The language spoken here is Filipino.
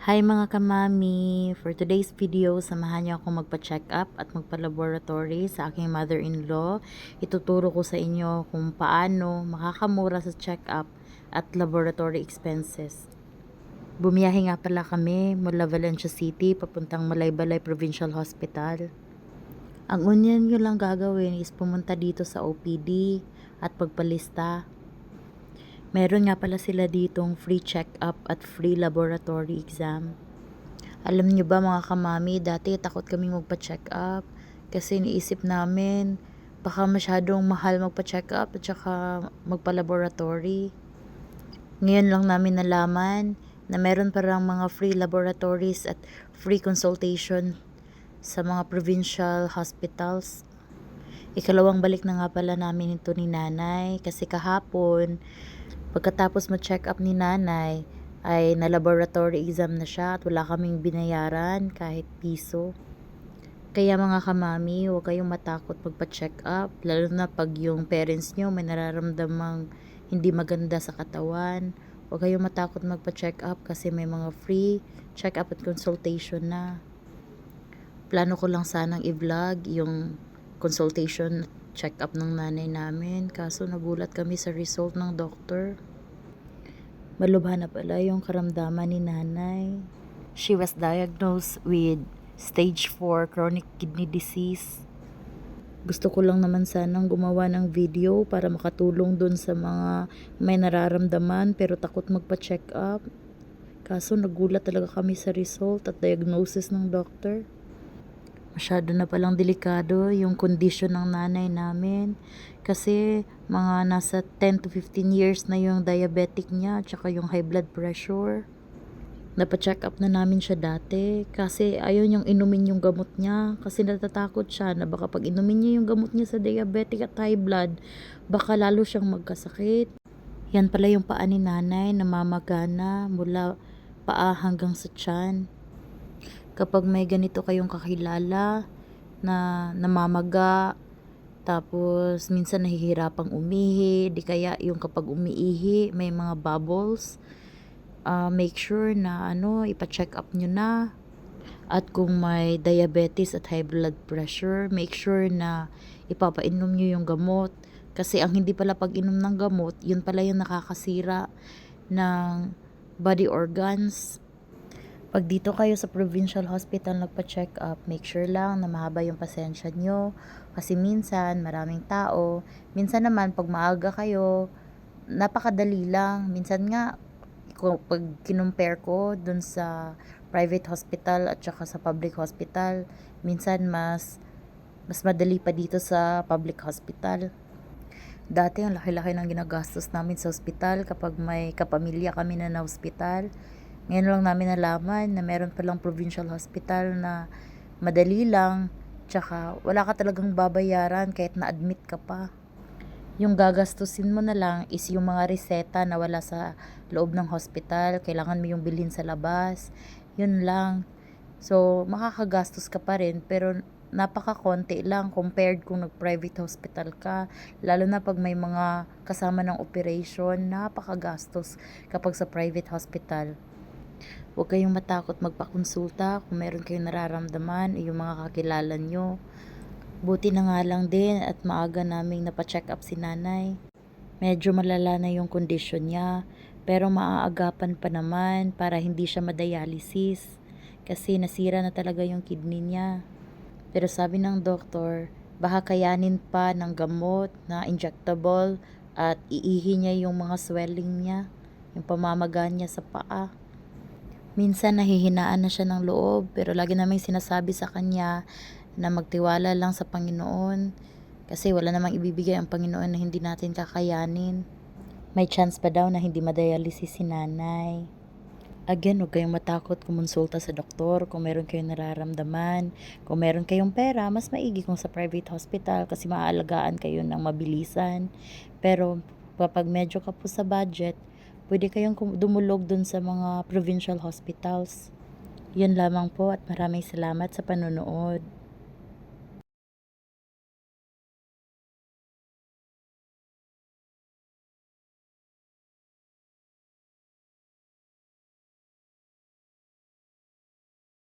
Hi mga kamami! For today's video, samahan niyo akong magpa-check up at magpa-laboratory sa aking mother-in-law. Ituturo ko sa inyo kung paano makakamura sa check up at laboratory expenses. Bumiyahe nga pala kami mula Valencia City papuntang Malaybalay Provincial Hospital. Ang una nyo lang gagawin is pumunta dito sa OPD at pagpalista. Meron nga pala sila ditong free check-up at free laboratory exam. Alam nyo ba mga kamami, dati takot kaming magpa-check up kasi niisip namin baka masyadong mahal magpa-check up at saka magpa-laboratory. Ngayon lang namin nalaman na meron parang mga free laboratories at free consultation sa mga provincial hospitals. Ikalawang balik na nga pala namin ito ni nanay kasi kahapon pagkatapos ma-check up ni nanay ay na-laboratory exam na siya at wala kaming binayaran kahit piso. Kaya mga kamami, huwag kayong matakot magpa-check up, lalo na pag yung parents nyo may nararamdamang hindi maganda sa katawan. Huwag kayong matakot magpa-check up kasi may mga free check up at consultation na. Plano ko lang sanang i-vlog yung consultation check-up ng nanay namin, kaso nagulat kami sa result ng doktor. Malubha na pala yung karamdaman ni nanay. She was diagnosed with stage 4 chronic kidney disease. Gusto ko lang naman sanang gumawa ng video para makatulong dun sa mga may nararamdaman pero takot magpa-check up. Kaso nagulat talaga kami sa result at diagnosis ng doktor. Masyado na palang delikado yung kondisyon ng nanay namin kasi mga nasa 10 to 15 years na yung diabetic niya tsaka yung high blood pressure. Napa-check up na namin siya dati kasi ayaw niyang inumin yung gamot niya kasi natatakot siya na baka pag inumin niya yung gamot niya sa diabetic at high blood, baka lalo siyang magkasakit. Yan pala yung paa ni nanay, namamagana mula paa hanggang sa tiyan. Kapag may ganito kayong kakilala na namamaga, tapos minsan nahihirapang umihi, di kaya yung kapag umiihi may mga bubbles, make sure na ipa-check up nyo na. At kung may diabetes at high blood pressure, make sure na ipapainom nyo yung gamot. Kasi ang hindi pala pag-inom ng gamot, yun pala yung nakakasira ng body organs. Pag dito kayo sa provincial hospital nagpa-check up, make sure lang na mahaba yung pasensya nyo. Kasi minsan, maraming tao. Minsan naman, pag maaga kayo, napakadali lang. Minsan nga, pag kinumpare ko dun sa private hospital at saka sa public hospital, minsan mas madali pa dito sa public hospital. Dati ang laki-laki ng ginagastos namin sa hospital kapag may kapamilya kami na hospital. Ngayon lang namin nalaman na meron palang provincial hospital na madali lang, tsaka wala ka talagang babayaran kahit na-admit ka pa. Yung gagastusin mo na lang is yung mga reseta na wala sa loob ng hospital, kailangan mo yung bilhin sa labas, yun lang. So, makakagastos ka pa rin, pero napaka-konti lang compared kung nag-private hospital ka. Lalo na pag may mga kasama ng operation, napakagastos kapag sa private hospital. Huwag kayong matakot magpakonsulta kung meron kayong nararamdaman o yung mga kakilala nyo. Buti na nga lang din at maaga naming napacheck up si nanay. Medyo malala na yung kondisyon niya, pero maaagapan pa naman para hindi siya madialysis kasi nasira na talaga yung kidney niya. Pero sabi ng doktor, baka kayanin pa ng gamot na injectable at iihi niya yung mga swelling niya, yung pamamaga niya sa paa. Minsan nahihinaan na siya ng loob pero lagi namin sinasabi sa kanya na magtiwala lang sa Panginoon kasi wala namang ibibigay ang Panginoon na hindi natin kakayanin. May chance pa daw na hindi madialysis si nanay. Again, huwag kayong matakot kumonsulta sa doktor kung meron kayong nararamdaman. Kung meron kayong pera, mas maigi kung sa private hospital kasi maaalagaan kayo ng mabilisan. Pero kapag medyo ka po sa budget, pwede kayong dumulog dun sa mga provincial hospitals. Yun lamang po at maraming salamat sa panonood.